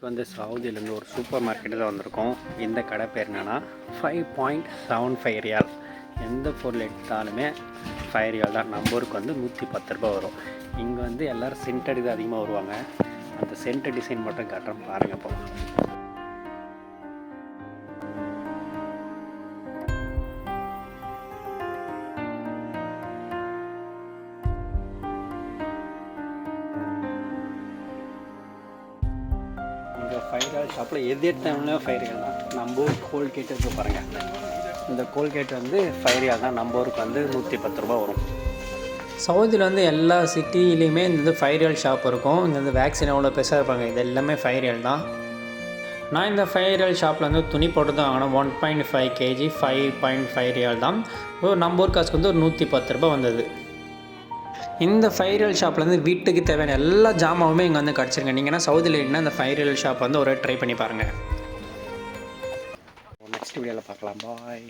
வந்து சவுதியிலேருந்து ஒரு சூப்பர் மார்க்கெட்டில் வந்திருக்கோம். இந்த கடை பேர் என்னென்னா 5.75 ரியால். எந்த பொருள் எடுத்தாலுமே 5 ரியால் தான். நம்ம ஊருக்கு வந்து 110 ரூபா வரும். இங்கே வந்து எல்லோரும் சென்டட் தான் அதிகமாக வருவாங்க. அந்த சென்டர் டிசைன் மட்டும் காட்டுறேன் பாருங்கள். இப்போ இந்த 5 ரியால் ஷாப்பில் எது எடுத்தாலும் 5 ரியால் தான். நம்ம ஊர் கோல்கேட் இருக்குது பாருங்கள். இந்த கோல்கேட் வந்து 5 ரியால் தான். நம்ம ஊருக்கு வந்து 110 ரூபா வரும். சவுதியில் வந்து எல்லா சிட்டிலையுமே இந்த 5 ரியால் ஷாப் இருக்கும். இங்கே வந்து வேக்சின் எவ்வளோ பெருசாக இருப்பாங்க. இது எல்லாமே 5 ரியால் தான். நான் இந்த 5 ரியால் ஷாப்பில் வந்து துணி போட்டு தான் வாங்கினேன். 1.5 kg 5.5 ரியால் தான். நம்ம ஊர் காசுக்கு வந்து ஒரு 110 ரூபா வந்தது. இந்த 5 ரியால் ஷாப்லேருந்து வீட்டுக்கு தேவையான எல்லா ஜாமாவுமே இங்கே வந்து கிடச்சிருங்க. நீங்கன்னா சவுதியில் இருந்தால் இந்த 5 ரியால் ஷாப் வந்து ஒரு ட்ரை பண்ணி பாருங்கள். நெக்ஸ்ட் வீடியோவில் பார்க்கலாம். பாய்.